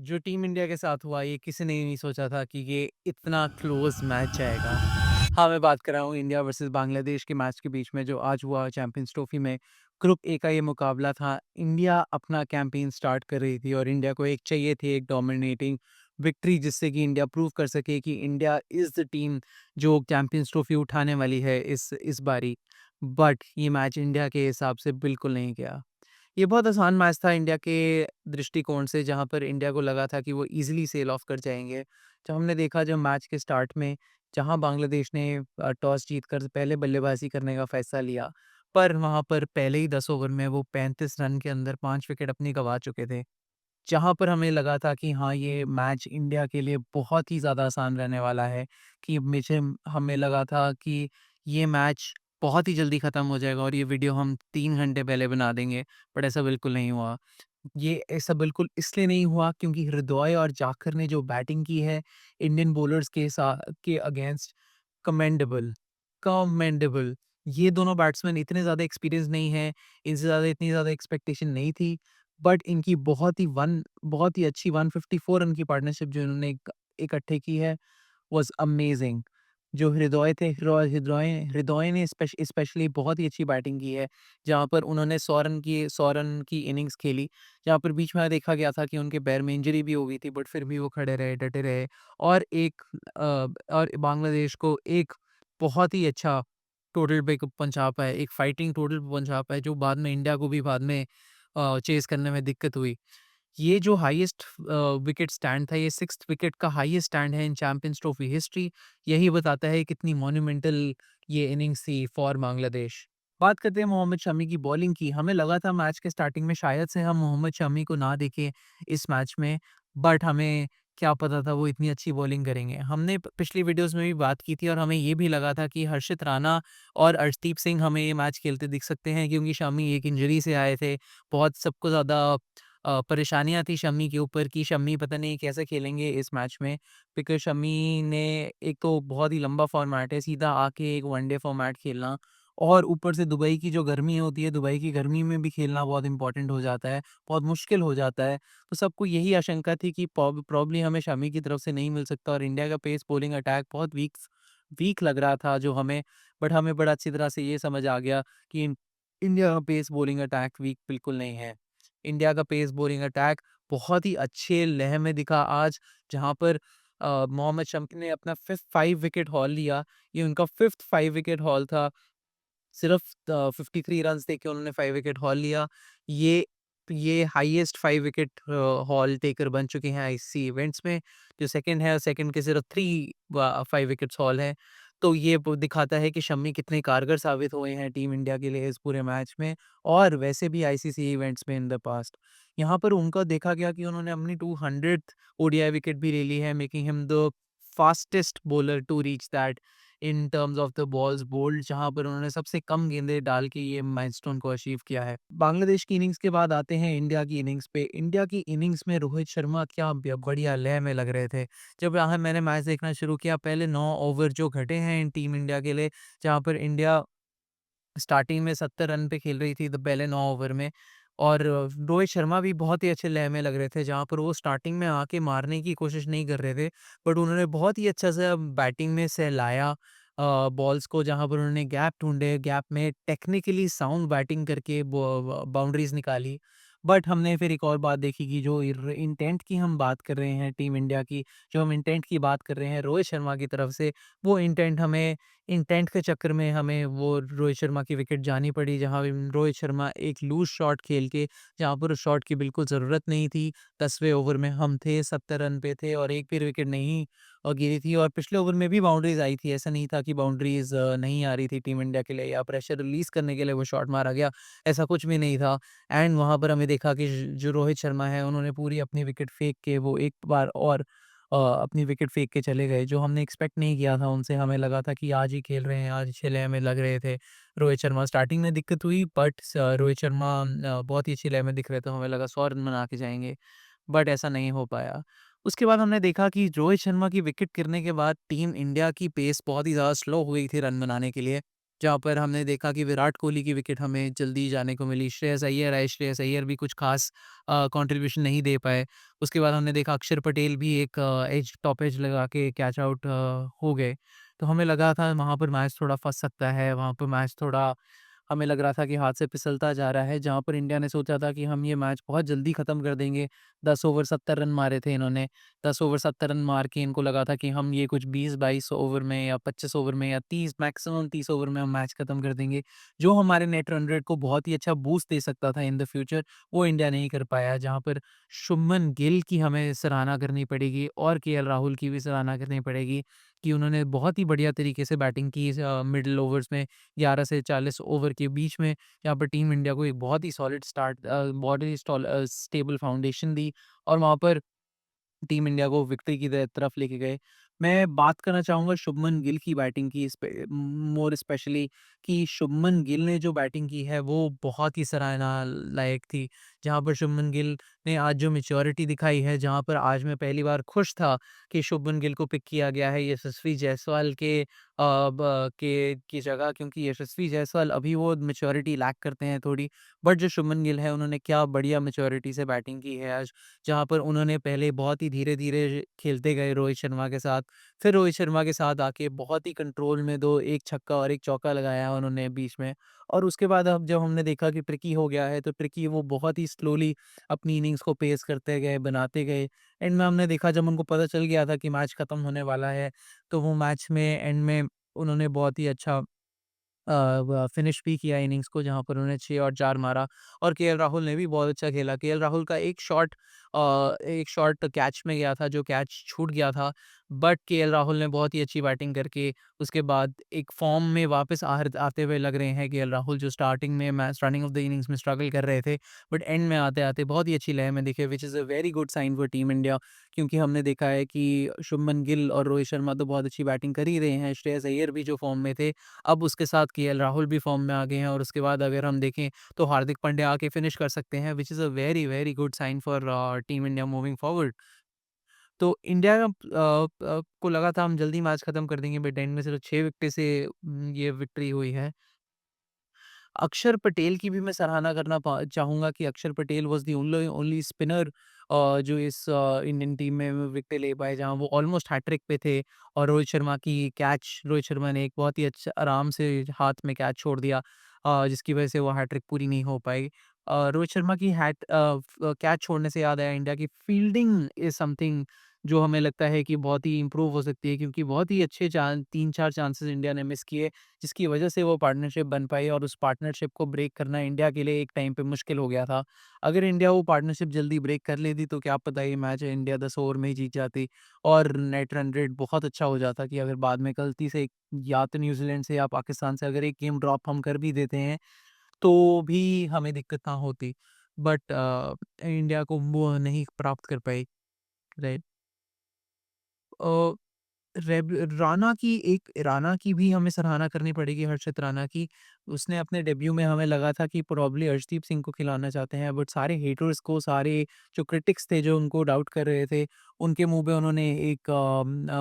जो team India के साथ हुआ ये किसी ने नहीं सोचा था कि ये इतना क्लोज मैच जाएगा। हाँ, मैं बात कर रहा हूँ इंडिया वर्सेस बांग्लादेश के मैच के बीच में जो आज हुआ चैंपियंस ट्रॉफी में। ग्रुप ए का ये मुकाबला था। इंडिया अपना कैंपेन स्टार्ट कर रही थी और इंडिया को एक चाहिए थी एक डोमिनेटिंग विक्ट्री जिससे कि इंडिया प्रूव कर सके कि इंडिया इज़ द टीम जो चैंपियंस ट्रॉफी उठाने वाली है इस बारी। बट ये मैच इंडिया के हिसाब से बिल्कुल नहीं गया। ये बहुत आसान मैच था इंडिया के दृष्टिकोण से जहाँ पर इंडिया को लगा था कि वो ईज़िली सेल ऑफ कर जाएँगे। जब हमने देखा जब मैच के स्टार्ट में जहाँ बांग्लादेश ने टॉस जीतकर पहले बल्लेबाज़ी करने का फ़ैसला लिया, पर वहाँ पर पहले ही 10 ओवर में वो 35 रन के अंदर 5 विकेट अपनी गँवा चुके थे। जहाँ पर हमें लगा था कि हाँ, ये मैच इंडिया के लिए बहुत ही ज़्यादा आसान रहने वाला है कि हमें लगा था कि ये मैच बहुत ही जल्दी ख़त्म हो जाएगा और ये वीडियो हम 3 घंटे पहले बना देंगे, बट ऐसा बिल्कुल नहीं हुआ। ये ऐसा बिल्कुल इसलिए नहीं हुआ क्योंकि हृदय और जाखर ने जो बैटिंग की है इंडियन बॉलर्स के अगेंस्ट कमेंडेबल, कमेंडेबल। ये दोनों बैट्समैन इतने ज़्यादा एक्सपीरियंस नहीं हैं, इनसे ज़्यादा इतनी ज़्यादा एक्सपेक्टेशन नहीं थी, बट इनकी बहुत ही अच्छी 154 रन की पार्टनरशिप जो इन्होंने इकट्ठे की है वाज़ अमेज़िंग। जो हृदय थे हृदय हृदय ने स्पेशली बहुत ही अच्छी बैटिंग की है, जहाँ पर उन्होंने 100 रन की इनिंग्स खेली, जहाँ पर बीच में देखा गया था कि उनके पैर में इंजरी भी हो गई थी, बट फिर भी वो खड़े रहे, डटे रहे और और बांग्लादेश को एक बहुत ही अच्छा टोटल पे पहुँचा पाए, एक फाइटिंग टोटल पे पहुँचा पाए, जो बाद में इंडिया को भी बाद में चेज़ करने में दिक्कत हुई। ये जो हाईएस्ट विकेट स्टैंड था, ये 6th विकेट का हाईएस्ट स्टैंड है इन चैंपियंस ट्रॉफी हिस्ट्री। यही बताता है कितनी मॉन्यूमेंटल ये इनिंग्स थी फॉर बांग्लादेश। बात करते हैं मोहम्मद शमी की बॉलिंग की। हमें लगा था मैच के स्टार्टिंग में शायद से हम मोहम्मद शमी को ना देखें इस मैच में, बट हमें क्या पता था वो इतनी अच्छी बॉलिंग करेंगे। हमने पिछली वीडियोज़ में भी बात की थी और हमें ये भी लगा था कि हर्षित राणा और अर्शदीप सिंह हमें ये मैच खेलते दिख सकते हैं क्योंकि शमी एक इंजरी से आए थे। बहुत सबको ज़्यादा परेशानियाँ थी शम्मी के ऊपर कि शम्मी पता नहीं कैसे खेलेंगे इस मैच में, बिकॉज़ शम्मी ने एक तो बहुत ही लंबा फॉर्मेट है, सीधा आके एक वनडे फॉर्मेट खेलना और ऊपर से दुबई की जो गर्मी होती है, दुबई की गर्मी में भी खेलना बहुत इम्पोर्टेंट हो जाता है, बहुत मुश्किल हो जाता है। तो सबको यही आशंका थी कि प्रॉब्ली हमें शम्मी की तरफ से नहीं मिल सकता और इंडिया का पेस बॉलिंग अटैक बहुत वीक लग रहा था जो हमें, बट हमें बड़ा अच्छी तरह से ये समझ आ गया कि इंडिया का पेस बॉलिंग अटैक वीक बिल्कुल नहीं है। इंडिया का पेस बॉलिंग अटैक बहुत ही अच्छे लय में दिखा आज, जहाँ पर मोहम्मद शमी ने अपना 5th विकेट हॉल लिया। ये उनका 5th 5 विकेट हॉल था। सिर्फ 53 रन्स देके उन्होंने 5 विकेट हॉल लिया। ये ये हाईएस्ट 5 विकेट हॉल टेकर बन चुके हैं आईसीसी इवेंट्स में। जो सेकंड है, सेकंड के सिर्फ 5 विकेट्स हॉल हैं। तो ये वो दिखाता है कि शम्मी कितने कारगर साबित हुए हैं टीम इंडिया के लिए इस पूरे मैच में और वैसे भी आईसीसी इवेंट्स में इन द पास्ट। यहाँ पर उनका देखा गया कि उन्होंने अपनी 200th ओडीआई विकेट भी ले ली है, making him the fastest bowler to reach that in terms of the balls bowled, जहाँ पर उन्होंने सबसे कम गेंदें डाल के ये माइलस्टोन को अचीव किया है। बांग्लादेश की इनिंग्स के बाद आते हैं इंडिया की इनिंग्स पे। इंडिया की इनिंग्स में रोहित शर्मा क्या बढ़िया लय में लग रहे थे। जब यहाँ मैंने मैच देखना शुरू किया, पहले 9 ओवर जो घटे हैं इन टीम इंडिया के लिए, जहाँ पर इंडिया स्टार्टिंग में 70 रन पे खेल रही थी तो पहले 9 ओवर में और रोहित शर्मा भी बहुत ही अच्छे लय में लग रहे थे, जहाँ पर वो स्टार्टिंग में आके मारने की कोशिश नहीं कर रहे थे, बट उन्होंने बहुत ही अच्छा सा बैटिंग में सहलाया बॉल्स को, जहाँ पर उन्होंने गैप ढूंढे, गैप में टेक्निकली साउंड बैटिंग करके बाउंड्रीज निकाली। बट हमने फिर एक और बात देखी कि जो इंटेंट की हम बात कर रहे हैं टीम इंडिया की, जो हम इंटेंट की बात कर रहे हैं रोहित शर्मा की तरफ से, वो इंटेंट के चक्कर में हमें वो रोहित शर्मा की विकेट जानी पड़ी, जहाँ रोहित शर्मा एक लूज़ शॉट खेल के, जहाँ पर उस शॉट की बिल्कुल ज़रूरत नहीं थी। 10वें ओवर में हम थे, 70 रन पे थे और एक भी विकेट नहीं गिरी थी और पिछले ओवर में भी बाउंड्रीज़ आई थी। ऐसा नहीं था कि बाउंड्रीज़ नहीं आ रही थी टीम इंडिया के लिए या प्रेशर रिलीज़ करने के लिए वो शॉट मारा गया, ऐसा कुछ भी नहीं था। एंड वहाँ पर हमें देखा कि जो रोहित शर्मा है, उन्होंने पूरी अपनी विकेट फेंक के वो एक बार और अपनी विकेट फेंक के चले गए, जो हमने एक्सपेक्ट नहीं किया था उनसे। हमें लगा था कि आज ही खेल रहे हैं, आज अच्छे लय में लग रहे थे रोहित शर्मा। स्टार्टिंग में दिक्कत हुई बट रोहित शर्मा बहुत ही अच्छी लय में दिख रहे थे, हमें लगा 100 रन बना के जाएँगे, बट ऐसा नहीं हो पाया। उसके बाद हमने देखा कि रोहित शर्मा की विकेट गिरने के बाद टीम इंडिया की पेस बहुत ही ज़्यादा स्लो हो गई थी रन बनाने के लिए, जहाँ पर हमने देखा कि विराट कोहली की विकेट हमें जल्दी जाने को मिली। श्रेयस अय्यर आए, श्रेयस अय्यर भी कुछ ख़ास कंट्रीब्यूशन नहीं दे पाए। उसके बाद हमने देखा अक्षर पटेल भी एक एज टॉप एज लगा के कैच आउट हो गए। तो हमें लगा था वहाँ पर मैच थोड़ा फँस सकता है, वहाँ पर मैच थोड़ा हमें लग रहा था कि हाथ से फिसलता जा रहा है, जहाँ पर इंडिया ने सोचा था कि हम ये मैच बहुत जल्दी ख़त्म कर देंगे। 10 ओवर 70 रन मारे थे इन्होंने। 10 ओवर 70 रन मार के इनको लगा था कि हम ये कुछ 20-22 ओवर में या 25 ओवर में या 30 मैक्सिमम 30 ओवर में हम मैच ख़त्म कर देंगे। जो हमारे नेट रन रेट को बहुत ही अच्छा बूस्ट दे सकता था इन द फ्यूचर, वो इंडिया नहीं कर पाया। जहाँ पर शुभमन गिल की हमें सराहना करनी पड़ेगी और केएल राहुल की भी सराहना करनी पड़ेगी कि उन्होंने बहुत ही बढ़िया तरीके से बैटिंग की मिडल ओवर्स में 11 से 40 ओवर के बीच में, यहाँ पर टीम इंडिया को एक बहुत ही सॉलिड स्टार्ट बहुत ही स्टेबल फाउंडेशन दी और वहाँ पर टीम इंडिया को विक्ट्री की तरफ लेके गए। मैं बात करना चाहूँगा शुभमन गिल की बैटिंग की मोर स्पेशली कि शुभमन गिल ने जो बैटिंग की है वो बहुत ही सराहना लायक थी। जहाँ पर शुभमन गिल ने आज जो मैच्योरिटी दिखाई है, जहाँ पर आज मैं पहली बार खुश था कि शुभमन गिल को पिक किया गया है यशस्वी जायसवाल के ब के की जगह, क्योंकि यशस्वी जायसवाल अभी वो मैच्योरिटी लैक करते हैं थोड़ी। बट जो शुभमन गिल है उन्होंने क्या बढ़िया मैच्योरिटी से बैटिंग की है आज। जहाँ पर उन्होंने पहले बहुत ही धीरे-धीरे खेलते गए रोहित शर्मा के साथ, फिर रोहित शर्मा के साथ आके बहुत ही कंट्रोल में 2 एक छक्का और 1 चौका लगाया उन्होंने बीच में। और उसके बाद अब जब हमने देखा कि ट्रिकी हो गया है, तो ट्रिकी वो बहुत ही स्लोली अपनी इनिंग्स को पेस करते गए, बनाते गए। एंड में हमने देखा जब उनको पता चल गया था कि मैच खत्म होने वाला है, तो वो मैच में एंड में उन्होंने बहुत ही अच्छा फिनिश भी किया इनिंग्स को, जहाँ पर उन्होंने 6 और 4 मारा और केएल राहुल ने भी बहुत अच्छा खेला। केएल राहुल का एक शॉट कैच में गया था, जो कैच छूट गया था, बट केएल राहुल ने बहुत ही अच्छी बैटिंग करके उसके बाद एक फॉर्म में वापस आते हुए लग रहे हैं केएल राहुल, जो स्टार्टिंग में match running of the innings में स्ट्रगल कर रहे थे, बट एंड में आते-आते बहुत ही अच्छी लय में दिखे, which is a very good sign for team India. क्योंकि हमने देखा है कि शुभमन गिल और रोहित शर्मा तो बहुत अच्छी बैटिंग कर ही रहे हैं, श्रेयस अय्यर भी जो फॉर्म में थे, अब उसके साथ केएल राहुल भी फ़ॉर्म में आ गए हैं और उसके बाद अगर हम देखें तो हार्दिक पांड्या आके फिनिश कर सकते हैं, which is a very, very good sign for team India moving forward. तो इंडिया को लगा था हम जल्दी मैच खत्म कर देंगे, बट एंड में सिर्फ 6 विकेट से ये विक्ट्री हुई है। अक्षर पटेल की भी मैं सराहना करना चाहूँगा कि अक्षर Patel was the only only spinner जो इस इंडियन टीम में विकेट ले पाए, जहाँ वो ऑलमोस्ट हैट्रिक पे थे और रोहित शर्मा ने एक बहुत ही अच्छा आराम से हाथ में कैच छोड़ दिया, जिसकी वजह से वो हैट्रिक पूरी नहीं हो पाई। रोहित शर्मा की कैच छोड़ने से याद आया, इंडिया की फील्डिंग इज़ समथिंग जो हमें लगता है कि बहुत ही इम्प्रूव हो सकती है, क्योंकि बहुत ही अच्छे 3-4 चांसेस इंडिया ने मिस किए, जिसकी वजह से वो पार्टनरशिप बन पाई और उस पार्टनरशिप को ब्रेक करना इंडिया के लिए एक टाइम पे मुश्किल हो गया था। अगर इंडिया वो पार्टनरशिप जल्दी ब्रेक कर लेती तो क्या पता ये मैच इंडिया 10 ओवर में ही जीत जाती और नेट रन रेट बहुत अच्छा हो जाता कि अगर बाद में गलती से या तो न्यूज़ीलैंड से या पाकिस्तान से अगर एक गेम ड्रॉप हम कर भी देते हैं, तो भी हमें दिक्कत ना होती। बट इंडिया को वो नहीं प्राप्त कर पाई, राइट? अ राणा की भी हमें सराहना करनी पड़ेगी, हर्षित राणा की। उसने अपने डेब्यू में हमें लगा था कि प्रोबब्ली अर्शदीप सिंह को खिलाना चाहते हैं, बट सारे हेटर्स को, सारे जो क्रिटिक्स थे जो उनको डाउट कर रहे थे, उनके मुँह पे उन्होंने एक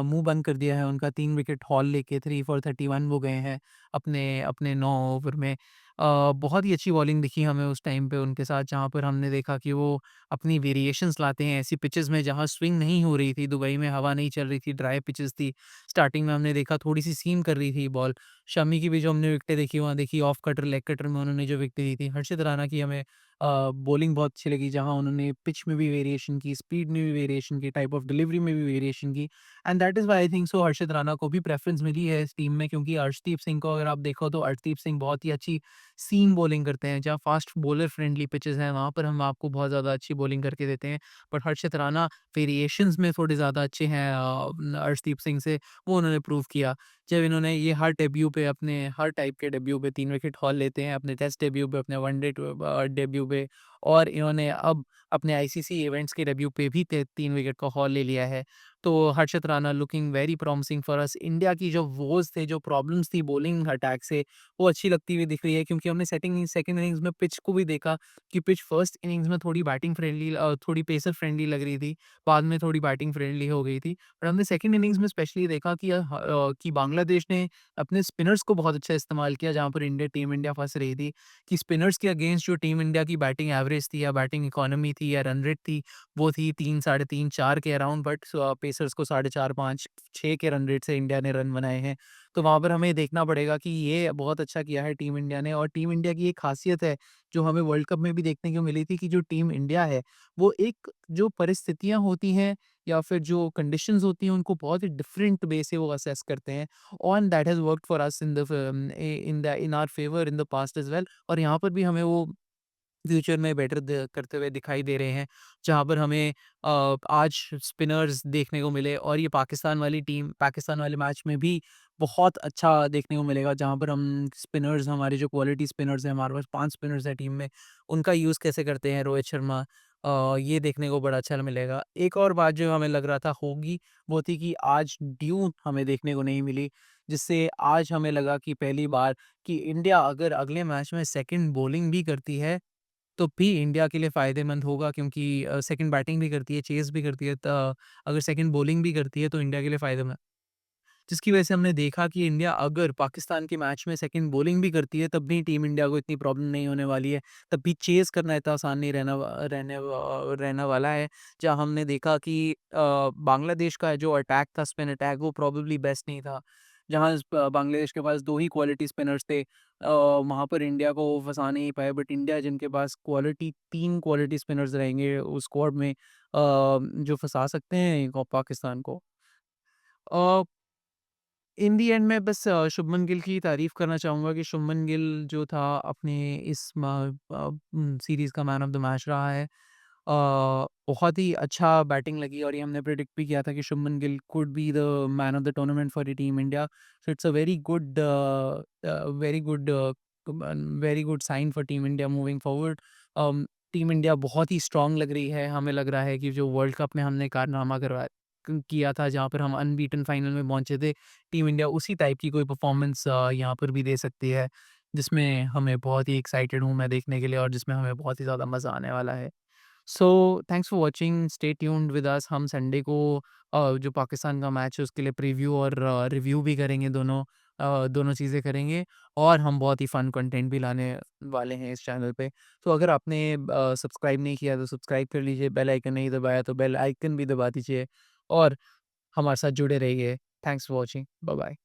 मुँह बंद कर दिया है उनका। 3 विकेट हॉल लेके 3 फॉर 31 वो गए हैं अपने अपने 9 ओवर में। बहुत ही अच्छी बॉलिंग दिखी हमें उस टाइम पे उनके साथ, जहाँ पर हमने देखा कि वो अपनी वेरिएशंस लाते हैं ऐसी पिचेज़ में जहाँ स्विंग नहीं हो रही थी, दुबई में हवा नहीं चल रही थी, ड्राई पिचेज़ थी। स्टार्टिंग में हमने देखा थोड़ी-सी सीम कर रही थी बॉल। शमी की भी जो हमने विकेटें देखी वहाँ देखी ऑफ कटर, लेग कटर में उन्होंने जो विकेटें दी थी। हर्षित राणा की हमें बॉलिंग बहुत अच्छी लगी, जहाँ उन्होंने पिच में भी वेरिएशन की, स्पीड में भी वेरिएशन की, टाइप ऑफ डिलीवरी में भी वेरिएशन की and that is why I think so Harshit Rana को भी प्रेफ़रेंस मिली है इस टीम में, क्योंकि अर्शदीप सिंह को अगर आप देखो तो अर्शदीप सिंह बहुत ही अच्छी सीम बॉलिंग करते हैं। जहाँ फ़ास्ट बॉलर फ्रेंडली पिचेज़ हैं, वहाँ पर हम आपको बहुत ज़्यादा अच्छी बॉलिंग करके देते हैं। बट हर्षित राणा वेरिएशंस में थोड़े ज़्यादा अच्छे हैं अर्शदीप सिंह से, वो उन्होंने प्रूव किया। जब इन्होंने ये हर डेब्यू पे अपने हर टाइप के डेब्यू पे 3 विकेट हॉल लेते हैं, अपने टेस्ट डेब्यू पे, अपने वनडे डेब्यू पे और इन्होंने अब अपने आईसीसी इवेंट्स के डेब्यू पे भी ते 3 विकेट का हॉल ले लिया है। तो Harshit Rana looking very promising for us. India की जो वोज़ थे, जो प्रॉब्लम्स थी बॉलिंग अटैक से, वो अच्छी लगती हुई दिख रही है, क्योंकि हमने सेकंड इनिंग्स में पिच को भी देखा कि पिच फर्स्ट इनिंग्स में थोड़ी बैटिंग फ्रेंडली थोड़ी पेसर फ्रेंडली लग रही थी, बाद में थोड़ी बैटिंग फ्रेंडली हो गई थी। और हमने सेकंड इनिंग्स में स्पेशली देखा कि बांग्लादेश ने अपने स्पिनर्स को बहुत अच्छा इस्तेमाल किया, जहाँ पर टीम इंडिया फँस रही थी, कि स्पिनर्स के अगेंस्ट जो टीम इंडिया की बैटिंग एवरेज थी या बैटिंग इकोनॉमी थी या रन रेट थी, वो थी 3, साढ़े 3, 4 के अराउंड, बट पेसर्स को साढ़े 4, 5, 6 के रन रेट से इंडिया ने रन बनाए हैं। तो वहाँ पर हमें देखना पड़ेगा कि ये बहुत अच्छा किया है टीम इंडिया ने। और टीम इंडिया की एक ख़ासियत है, जो हमें वर्ल्ड कप में भी देखने को मिली थी, कि जो टीम इंडिया है, वो एक जो परिस्थितियाँ होती हैं या फिर जो कंडीशंस होती हैं, उनको बहुत ही डिफरेंट वे से वो असेस करते हैं। And that has worked for us in our favour in the past as well. और यहाँ पर भी हमें वो फ्यूचर में बेटर करते हुए दिखाई दे रहे हैं, जहाँ पर हमें आज स्पिनर्स देखने को मिले। और ये पाकिस्तान वाले मैच में भी बहुत अच्छा देखने को मिलेगा, जहाँ पर हम स्पिनर्स, हमारे जो क्वालिटी स्पिनर्स हैं, हमारे पास 5 स्पिनर्स हैं टीम में, उनका यूज़ कैसे करते हैं रोहित शर्मा, ये देखने को बड़ा अच्छा मिलेगा। एक और बात जो हमें लग रहा था होगी, वो थी कि आज ड्यू हमें देखने को नहीं मिली, जिससे आज हमें लगा कि पहली बार कि इंडिया अगर अगले मैच में सेकंड बॉलिंग भी करती है, तो भी इंडिया के लिए फ़ायदेमंद होगा, क्योंकि सेकंड बैटिंग भी करती है, चेज़ भी करती है, त अगर सेकंड बॉलिंग भी करती है तो इंडिया के लिए फ़ायदेमंद, जिसकी वजह से हमने देखा कि इंडिया अगर पाकिस्तान के मैच में सेकंड बॉलिंग भी करती है, तब भी टीम इंडिया को इतनी प्रॉब्लम नहीं होने वाली है। तब भी चेज़ करना इतना आसान नहीं रहने वाला है। जहाँ हमने देखा कि बांग्लादेश का जो अटैक था, स्पिन अटैक, वो प्रोबेबली बेस्ट नहीं था। जहाँ बांग्लादेश के पास 2 ही क्वालिटी स्पिनर्स थे, वहाँ पर इंडिया को वो फँसा नहीं पाए। बट इंडिया, जिनके पास 3 क्वालिटी स्पिनर्स रहेंगे उस स्क्वाड में, जो फँसा सकते हैं पाकिस्तान को। अ इन दी एंड मैं बस शुभमन गिल की तारीफ़ करना चाहूँगा कि शुभमन गिल जो था, अपने इस सीरीज़ का मैन ऑफ द मैच रहा है। बहुत ही अच्छा बैटिंग लगी, और ये हमने प्रेडिक्ट भी किया था कि Shubman Gill could be the man of the tournament for the team India. So it's a very good sign for team India moving forward. Team India बहुत ही स्ट्रांग लग रही है। हमें लग रहा है कि जो वर्ल्ड कप में हमने कारनामा करवाया किया था, जहाँ पर हम अनबीटन फाइनल में पहुंचे थे, टीम इंडिया उसी टाइप की कोई परफॉर्मेंस यहाँ पर भी दे सकती है, जिसमें हमें बहुत ही एक्साइटेड हूँ मैं देखने के लिए, और जिसमें हमें बहुत ही ज़्यादा मज़ा आने वाला है। So thanks for watching, stay tuned with us. हम संडे को जो पाकिस्तान का मैच है उसके लिए प्रीव्यू और रिव्यू भी करेंगे, दोनों चीज़ें करेंगे, और हम बहुत ही फन कंटेंट भी लाने वाले हैं इस चैनल पे। तो अगर आपने सब्सक्राइब नहीं किया तो सब्सक्राइब कर लीजिए, बेल आइकन नहीं दबाया तो बेल आइकन भी दबा दीजिए, और हमारे साथ जुड़े रहिए। Thanks for watching, bye bye.